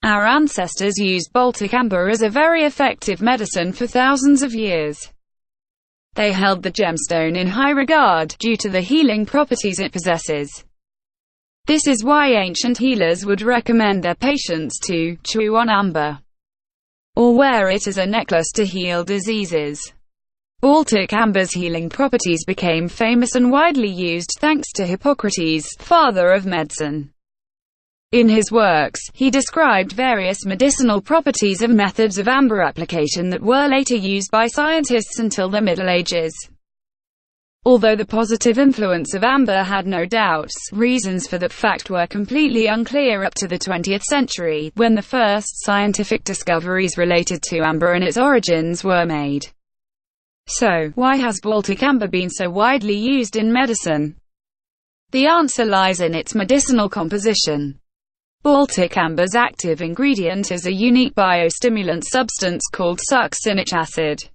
Our ancestors used Baltic amber as a very effective medicine for thousands of years. They held the gemstone in high regard, due to the healing properties it possesses. This is why ancient healers would recommend their patients to chew on amber, or wear it as a necklace to heal diseases. Baltic amber's healing properties became famous and widely used thanks to Hippocrates, father of medicine. In his works, he described various medicinal properties and methods of amber application that were later used by scientists until the Middle Ages. Although the positive influence of amber had no doubts, reasons for that fact were completely unclear up to the 20th century, when the first scientific discoveries related to amber and its origins were made. So, why has Baltic amber been so widely used in medicine? The answer lies in its medicinal composition. Baltic amber's active ingredient is a unique biostimulant substance called succinic acid.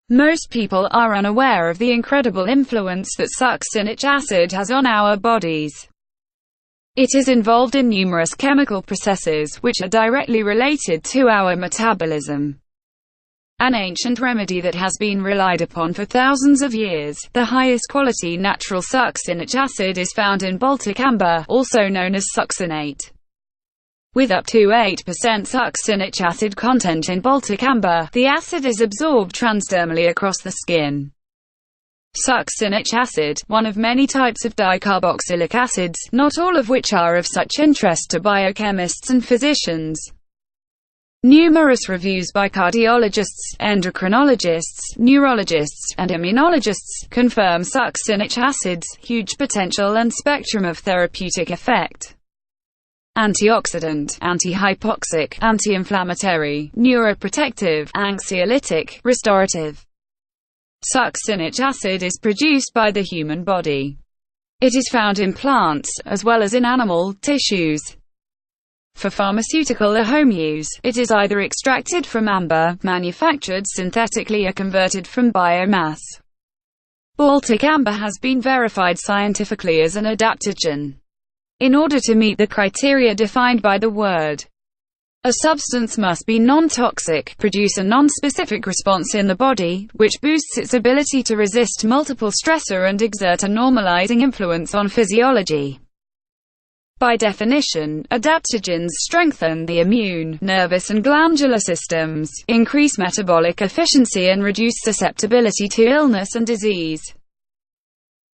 Most people are unaware of the incredible influence that succinic acid has on our bodies. It is involved in numerous chemical processes, which are directly related to our metabolism. An ancient remedy that has been relied upon for thousands of years, the highest quality natural succinic acid is found in Baltic amber, also known as succinate. With up to 8% succinic acid content in Baltic amber, the acid is absorbed transdermally across the skin. Succinic acid, one of many types of dicarboxylic acids, not all of which are of such interest to biochemists and physicians. Numerous reviews by cardiologists, endocrinologists, neurologists, and immunologists confirm succinic acid's huge potential and spectrum of therapeutic effect. Antioxidant, anti-hypoxic, anti-inflammatory, neuroprotective, anxiolytic, restorative. Succinic acid is produced by the human body. It is found in plants, as well as in animal tissues. For pharmaceutical or home use, it is either extracted from amber, manufactured synthetically, or converted from biomass. Baltic amber has been verified scientifically as an adaptogen. In order to meet the criteria defined by the word, a substance must be non-toxic, produce a non-specific response in the body, which boosts its ability to resist multiple stressor and exert a normalizing influence on physiology. By definition, adaptogens strengthen the immune, nervous and glandular systems, increase metabolic efficiency and reduce susceptibility to illness and disease.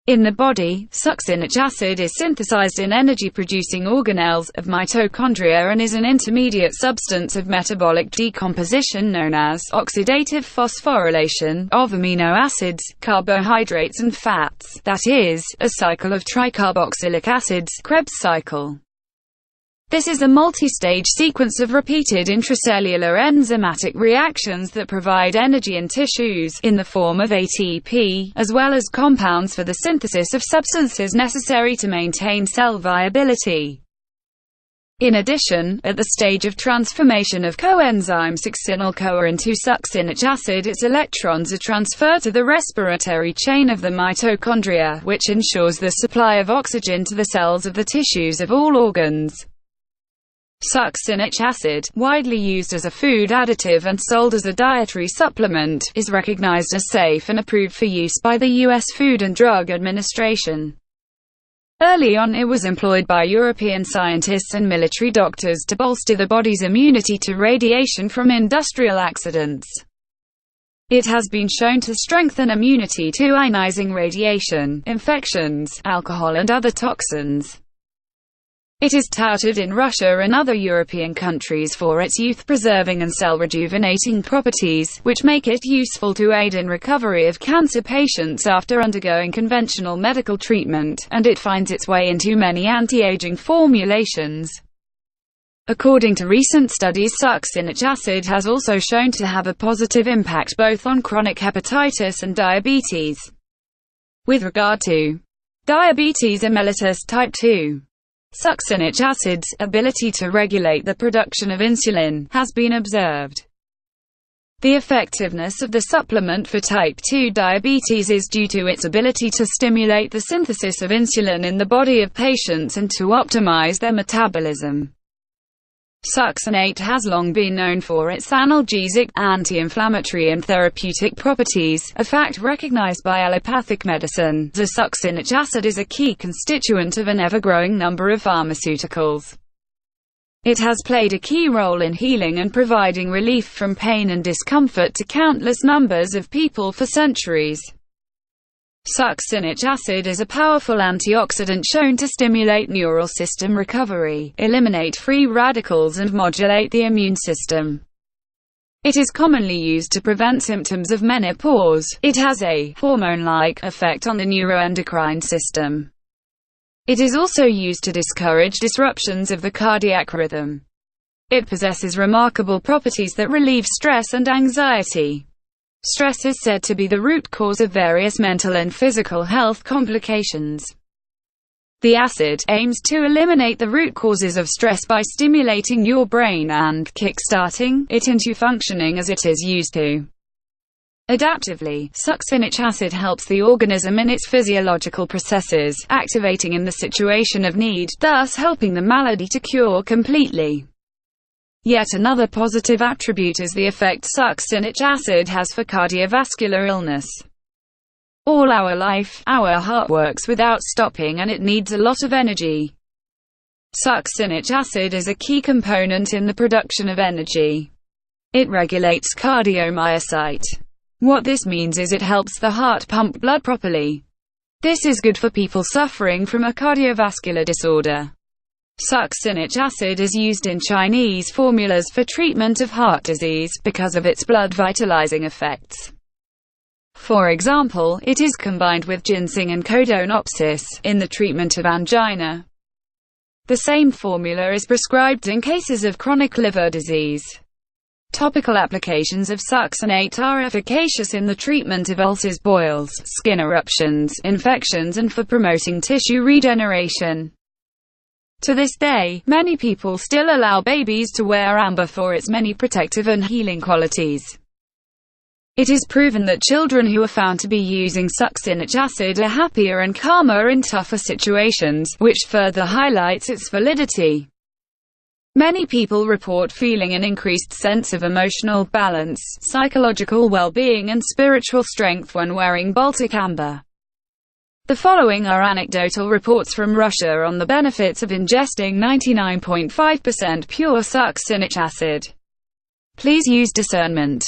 In the body, succinic acid is synthesized in energy-producing organelles of mitochondria and is an intermediate substance of metabolic decomposition known as oxidative phosphorylation of amino acids, carbohydrates and fats, that is, a cycle of tricarboxylic acids, Krebs cycle. This is a multi-stage sequence of repeated intracellular enzymatic reactions that provide energy in tissues, in the form of ATP, as well as compounds for the synthesis of substances necessary to maintain cell viability. In addition, at the stage of transformation of coenzyme succinyl-CoA into succinic acid, its electrons are transferred to the respiratory chain of the mitochondria, which ensures the supply of oxygen to the cells of the tissues of all organs. Succinic acid, widely used as a food additive and sold as a dietary supplement, is recognized as safe and approved for use by the U.S. Food and Drug Administration. Early on it was employed by European scientists and military doctors to bolster the body's immunity to radiation from industrial accidents. It has been shown to strengthen immunity to ionizing radiation, infections, alcohol and other toxins. It is touted in Russia and other European countries for its youth-preserving and cell-rejuvenating properties, which make it useful to aid in recovery of cancer patients after undergoing conventional medical treatment, and it finds its way into many anti-aging formulations. According to recent studies, succinic acid has also shown to have a positive impact both on chronic hepatitis and diabetes. With regard to diabetes mellitus type 2, succinic acid's ability to regulate the production of insulin has been observed. The effectiveness of the supplement for type 2 diabetes is due to its ability to stimulate the synthesis of insulin in the body of patients and to optimize their metabolism. Succinate has long been known for its analgesic, anti-inflammatory and therapeutic properties, a fact recognized by allopathic medicine. The succinic acid is a key constituent of an ever-growing number of pharmaceuticals. It has played a key role in healing and providing relief from pain and discomfort to countless numbers of people for centuries. Succinic acid is a powerful antioxidant shown to stimulate neural system recovery, eliminate free radicals and modulate the immune system. It is commonly used to prevent symptoms of menopause. It has a hormone-like effect on the neuroendocrine system. It is also used to discourage disruptions of the cardiac rhythm. It possesses remarkable properties that relieve stress and anxiety. Stress is said to be the root cause of various mental and physical health complications. The acid aims to eliminate the root causes of stress by stimulating your brain and kick-starting it into functioning as it is used to. Adaptively, succinic acid helps the organism in its physiological processes, activating in the situation of need, thus helping the malady to cure completely. Yet another positive attribute is the effect succinic acid has for cardiovascular illness. All our life, our heart works without stopping and it needs a lot of energy. Succinic acid is a key component in the production of energy. It regulates cardiomyocyte. What this means is it helps the heart pump blood properly. This is good for people suffering from a cardiovascular disorder. Succinic acid is used in Chinese formulas for treatment of heart disease, because of its blood vitalizing effects. For example, it is combined with ginseng and codonopsis, in the treatment of angina. The same formula is prescribed in cases of chronic liver disease. Topical applications of succinate are efficacious in the treatment of ulcers, boils, skin eruptions, infections and for promoting tissue regeneration. To this day, many people still allow babies to wear amber for its many protective and healing qualities. It is proven that children who are found to be using succinic acid are happier and calmer in tougher situations, which further highlights its validity. Many people report feeling an increased sense of emotional balance, psychological well-being and spiritual strength when wearing Baltic amber. The following are anecdotal reports from Russia on the benefits of ingesting 99.5% pure succinic acid. Please use discernment.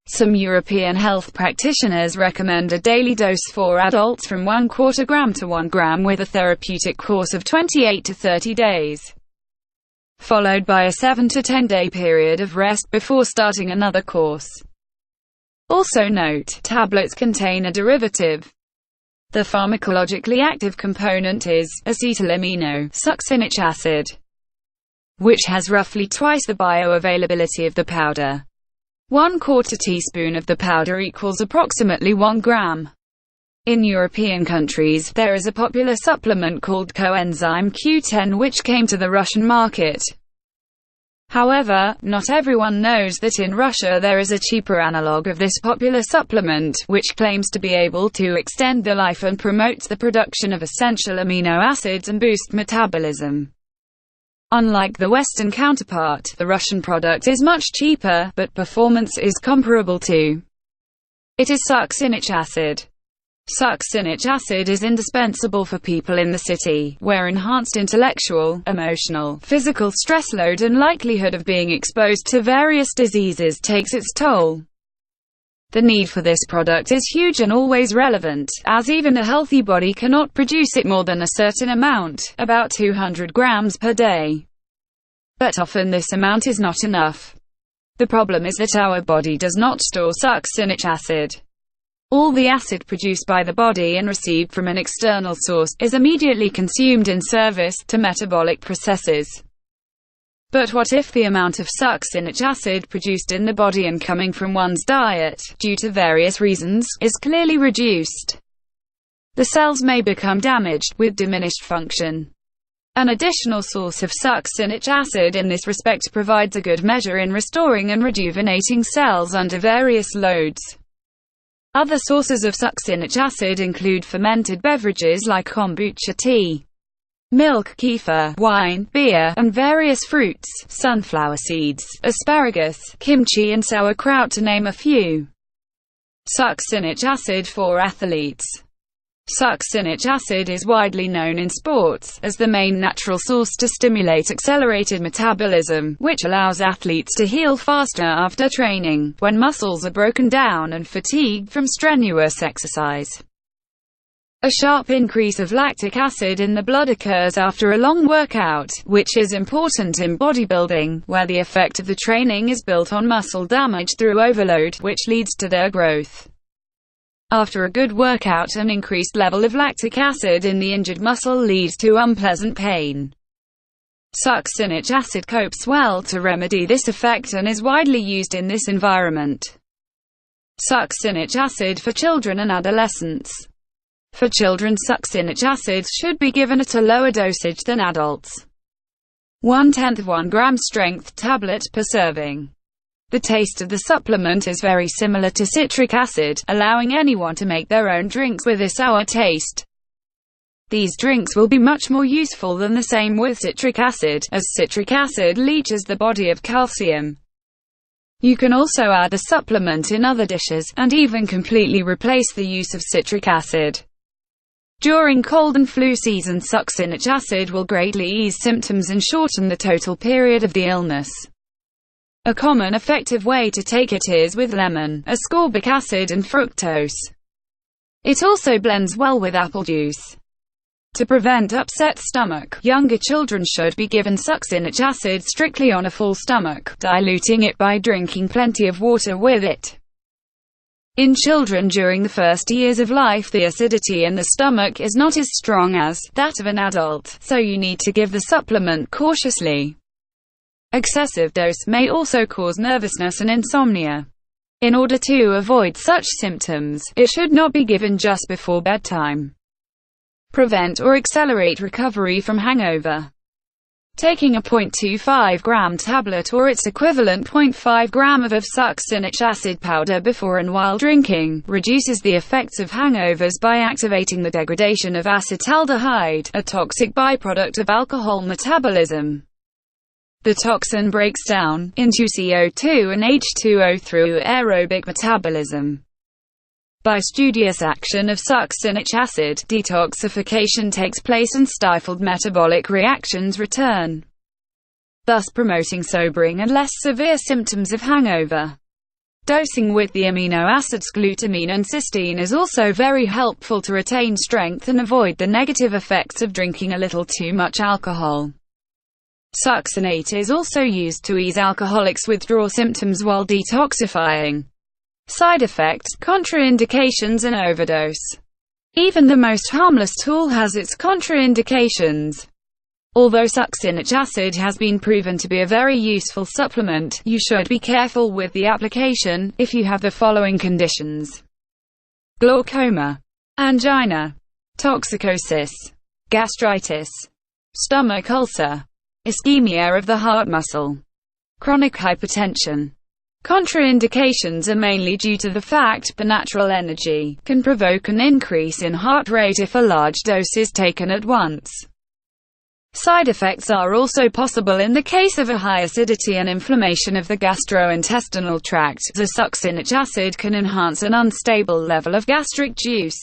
Some European health practitioners recommend a daily dose for adults from 1/4 gram to 1 gram with a therapeutic course of 28 to 30 days, followed by a 7 to 10 day period of rest before starting another course. Also note, tablets contain a derivative. The pharmacologically active component is acetylamino succinic acid, which has roughly twice the bioavailability of the powder. 1/4 teaspoon of the powder equals approximately 1 gram. In European countries, there is a popular supplement called coenzyme Q10 which came to the Russian market. However, not everyone knows that in Russia there is a cheaper analog of this popular supplement, which claims to be able to extend the life and promotes the production of essential amino acids and boost metabolism. Unlike the Western counterpart, the Russian product is much cheaper, but performance is comparable to. It is succinic acid. Succinic acid is indispensable for people in the city, where enhanced intellectual, emotional, physical stress load and likelihood of being exposed to various diseases takes its toll. The need for this product is huge and always relevant, as even a healthy body cannot produce it more than a certain amount, about 200 grams per day. But often this amount is not enough. The problem is that our body does not store succinic acid. All the acid produced by the body and received from an external source is immediately consumed in service to metabolic processes. But what if the amount of succinic acid produced in the body and coming from one's diet, due to various reasons, is clearly reduced? The cells may become damaged, with diminished function. An additional source of succinic acid in this respect provides a good measure in restoring and rejuvenating cells under various loads. Other sources of succinic acid include fermented beverages like kombucha tea. milk, kefir, wine, beer, and various fruits, sunflower seeds, asparagus, kimchi and sauerkraut to name a few. Succinic acid for athletes. Succinic acid is widely known in sports as the main natural source to stimulate accelerated metabolism, which allows athletes to heal faster after training, when muscles are broken down and fatigued from strenuous exercise. A sharp increase of lactic acid in the blood occurs after a long workout, which is important in bodybuilding, where the effect of the training is built on muscle damage through overload, which leads to their growth. After a good workout, an increased level of lactic acid in the injured muscle leads to unpleasant pain. Succinic acid copes well to remedy this effect and is widely used in this environment. Succinic acid for children and adolescents. For children, succinic acid should be given at a lower dosage than adults. 1/10 of 1 gram strength tablet per serving. The taste of the supplement is very similar to citric acid, allowing anyone to make their own drinks with a sour taste. These drinks will be much more useful than the same with citric acid, as citric acid leaches the body of calcium. You can also add the supplement in other dishes, and even completely replace the use of citric acid. During cold and flu season, succinic acid will greatly ease symptoms and shorten the total period of the illness. A common effective way to take it is with lemon, ascorbic acid and fructose. It also blends well with apple juice. To prevent upset stomach, younger children should be given succinic acid strictly on a full stomach, diluting it by drinking plenty of water with it. In children during the first years of life, the acidity in the stomach is not as strong as that of an adult, so you need to give the supplement cautiously. Excessive dose may also cause nervousness and insomnia. In order to avoid such symptoms, it should not be given just before bedtime. Prevent or accelerate recovery from hangover. Taking a 0.25 gram tablet or its equivalent 0.5 gram of succinic acid powder before and while drinking, reduces the effects of hangovers by activating the degradation of acetaldehyde, a toxic byproduct of alcohol metabolism. The toxin breaks down into CO2 and H2O through aerobic metabolism. By studious action of succinic acid, detoxification takes place and stifled metabolic reactions return, thus promoting sobering and less severe symptoms of hangover. Dosing with the amino acids glutamine and cysteine is also very helpful to retain strength and avoid the negative effects of drinking a little too much alcohol. Succinate is also used to ease alcoholics' withdrawal symptoms while detoxifying. Side effects, contraindications and overdose. Even the most harmless tool has its contraindications. Although succinic acid has been proven to be a very useful supplement, you should be careful with the application if you have the following conditions: glaucoma, angina, toxicosis, gastritis, stomach ulcer, ischemia of the heart muscle, chronic hypertension. Contraindications are mainly due to the fact that natural energy can provoke an increase in heart rate if a large dose is taken at once. Side effects are also possible in the case of a high acidity and inflammation of the gastrointestinal tract, as succinic acid can enhance an unstable level of gastric juice.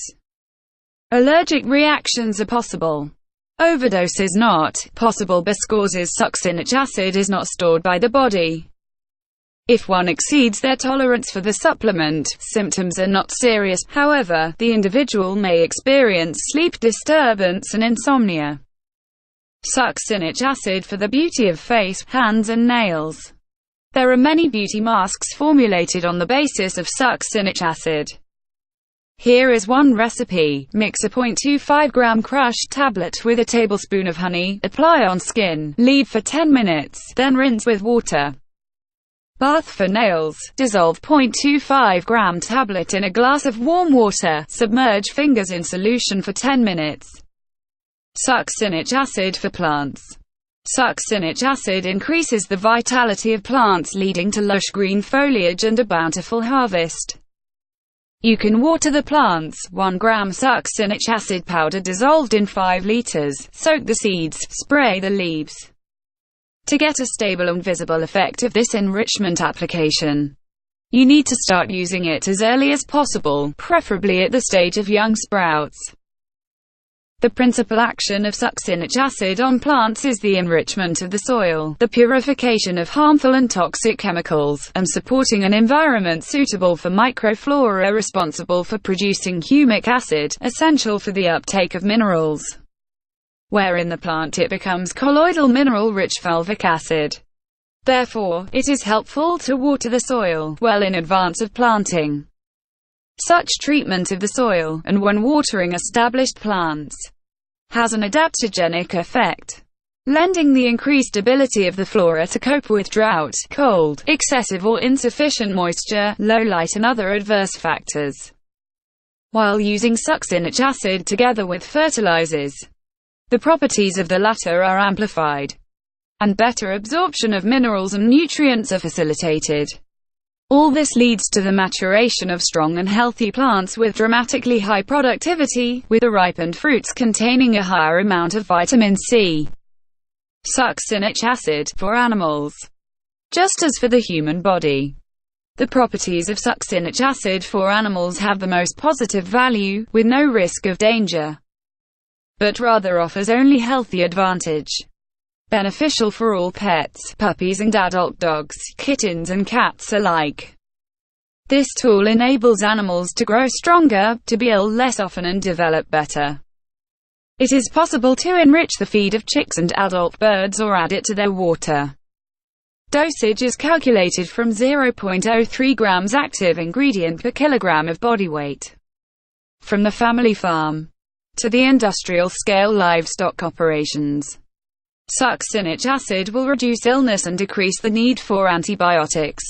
Allergic reactions are possible. Overdose is not possible because succinic acid is not stored by the body. If one exceeds their tolerance for the supplement, symptoms are not serious, however, the individual may experience sleep disturbance and insomnia. Succinic acid for the beauty of face, hands and nails. There are many beauty masks formulated on the basis of succinic acid. Here is one recipe: mix a 0.25 gram crushed tablet with a tablespoon of honey, apply on skin, leave for 10 minutes, then rinse with water. Bath for nails. Dissolve 0.25 gram tablet in a glass of warm water. Submerge fingers in solution for 10 minutes. Succinic acid for plants. Succinic acid increases the vitality of plants, leading to lush green foliage and a bountiful harvest. You can water the plants. 1 gram succinic acid powder dissolved in 5 liters. Soak the seeds. Spray the leaves. To get a stable and visible effect of this enrichment application, you need to start using it as early as possible, preferably at the stage of young sprouts. The principal action of succinic acid on plants is the enrichment of the soil, the purification of harmful and toxic chemicals, and supporting an environment suitable for microflora responsible for producing humic acid, essential for the uptake of minerals. Where in the plant it becomes colloidal mineral-rich fulvic acid. Therefore, it is helpful to water the soil well in advance of planting. Such treatment of the soil, and when watering established plants, has an adaptogenic effect, lending the increased ability of the flora to cope with drought, cold, excessive or insufficient moisture, low light and other adverse factors. While using succinic acid together with fertilizers, the properties of the latter are amplified, and better absorption of minerals and nutrients are facilitated. All this leads to the maturation of strong and healthy plants with dramatically high productivity, with the ripened fruits containing a higher amount of vitamin C. Succinic acid, for animals. Just as for the human body, the properties of succinic acid for animals have the most positive value, with no risk of danger, but rather offers only healthy advantage. Beneficial for all pets, puppies and adult dogs, kittens and cats alike. This tool enables animals to grow stronger, to be ill less often and develop better. It is possible to enrich the feed of chicks and adult birds or add it to their water. Dosage is calculated from 0.03 grams active ingredient per kilogram of body weight. From the family farm to the industrial scale livestock operations, succinic acid will reduce illness and decrease the need for antibiotics.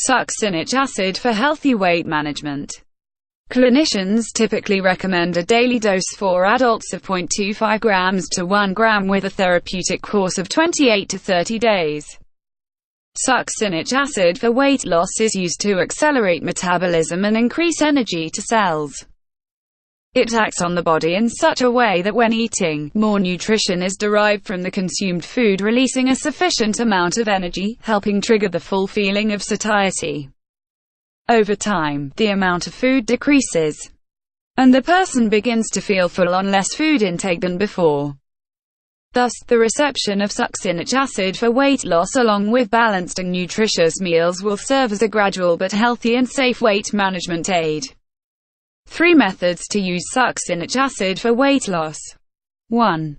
Succinic acid for healthy weight management. Clinicians typically recommend a daily dose for adults of 0.25 grams to 1 gram with a therapeutic course of 28 to 30 days. Succinic acid for weight loss is used to accelerate metabolism and increase energy to cells. It acts on the body in such a way that when eating, more nutrition is derived from the consumed food, releasing a sufficient amount of energy, helping trigger the full feeling of satiety. Over time, the amount of food decreases, and the person begins to feel full on less food intake than before. Thus, the reception of succinic acid for weight loss along with balanced and nutritious meals will serve as a gradual but healthy and safe weight management aid. 3 methods to use succinic acid for weight loss. 1.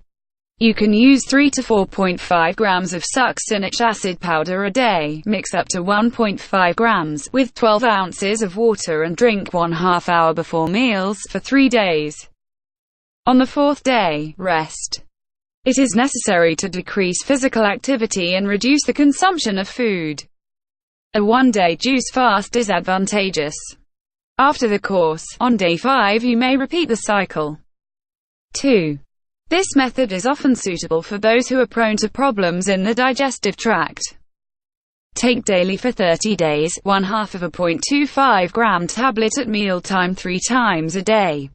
You can use 3 to 4.5 grams of succinic acid powder a day, mix up to 1.5 grams, with 12 ounces of water and drink 1/2 hour before meals, for 3 days. On the 4th day, rest. It is necessary to decrease physical activity and reduce the consumption of food. A 1-day juice fast is advantageous. After the course, on day 5 you may repeat the cycle. 2. This method is often suitable for those who are prone to problems in the digestive tract. Take daily for 30 days, 1/2 of a 0.25 gram tablet at mealtime 3 times a day.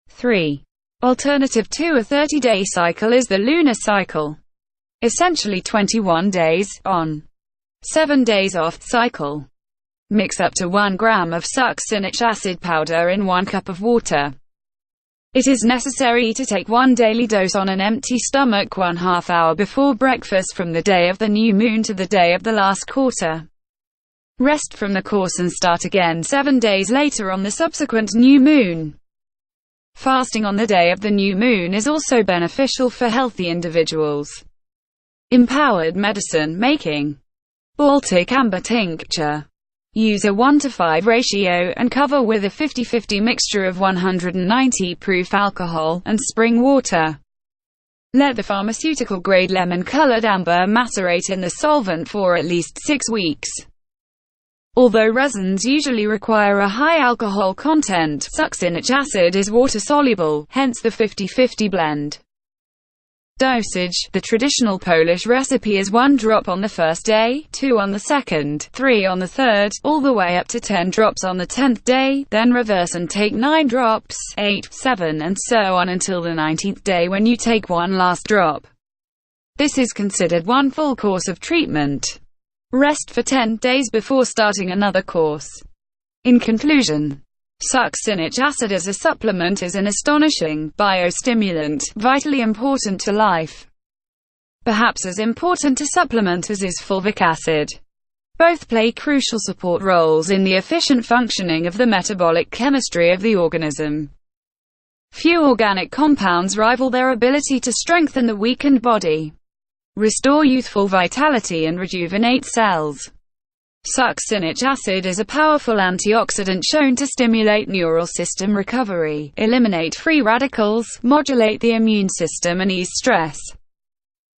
3. Alternative to a 30-day cycle is the lunar cycle. Essentially 21 days, on, 7 days off cycle. Mix up to 1 gram of succinic acid powder in 1 cup of water. It is necessary to take 1 daily dose on an empty stomach 1/2 hour before breakfast from the day of the new moon to the day of the last quarter. Rest from the course and start again 7 days later on the subsequent new moon. Fasting on the day of the new moon is also beneficial for healthy individuals. Empowered medicine making. Baltic amber tincture. Use a 1:5 ratio, and cover with a 50-50 mixture of 190 proof alcohol, and spring water. Let the pharmaceutical-grade lemon-colored amber macerate in the solvent for at least 6 weeks. Although resins usually require a high alcohol content, succinic acid is water-soluble, hence the 50-50 blend. Dosage: the traditional Polish recipe is 1 drop on the first day, 2 on the second, 3 on the third, all the way up to 10 drops on the 10th day, then reverse and take 9 drops, 8, 7 and so on until the 19th day when you take one last drop. This is considered one full course of treatment. Rest for 10 days before starting another course. In conclusion, Succinic acid as a supplement is an astonishing biostimulant, vitally important to life. Perhaps as important a supplement as is fulvic acid. Both play crucial support roles in the efficient functioning of the metabolic chemistry of the organism. Few organic compounds rival their ability to strengthen the weakened body, restore youthful vitality and rejuvenate cells. Succinic acid is a powerful antioxidant shown to stimulate neural system recovery, eliminate free radicals, modulate the immune system and ease stress.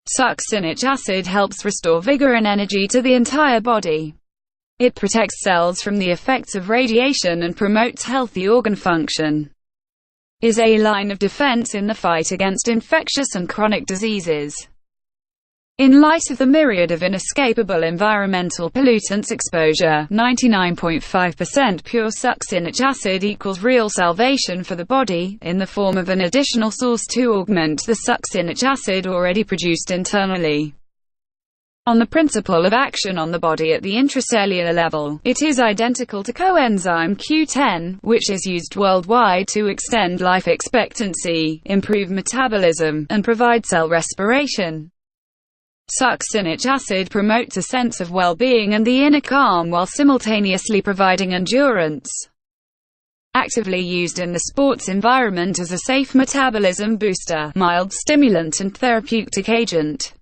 Succinic acid helps restore vigor and energy to the entire body. It protects cells from the effects of radiation and promotes healthy organ function. Is a line of defense in the fight against infectious and chronic diseases. In light of the myriad of inescapable environmental pollutants exposure, 99.5% pure succinic acid equals real salvation for the body, in the form of an additional source to augment the succinic acid already produced internally. On the principle of action on the body at the intracellular level, it is identical to coenzyme Q10, which is used worldwide to extend life expectancy, improve metabolism, and provide cell respiration. Succinic acid promotes a sense of well-being and the inner calm while simultaneously providing endurance. Actively used in the sports environment as a safe metabolism booster, mild stimulant and therapeutic agent.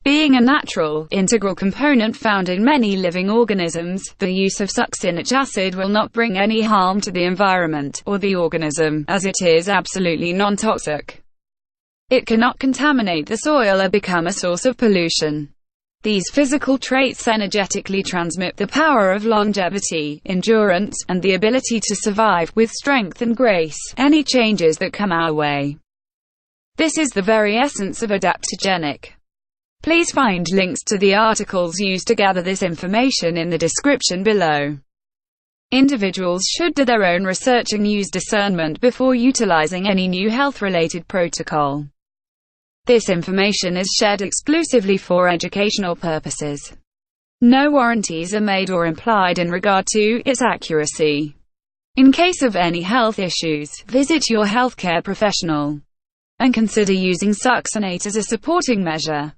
Being a natural, integral component found in many living organisms, the use of succinic acid will not bring any harm to the environment, or the organism, as it is absolutely non-toxic. It cannot contaminate the soil or become a source of pollution. These physical traits energetically transmit the power of longevity, endurance, and the ability to survive, with strength and grace, any changes that come our way. This is the very essence of Adaptogenic. Please find links to the articles used to gather this information in the description below. Individuals should do their own research and use discernment before utilizing any new health-related protocol. This information is shared exclusively for educational purposes. No warranties are made or implied in regard to its accuracy. In case of any health issues, visit your healthcare professional and consider using succinate as a supporting measure.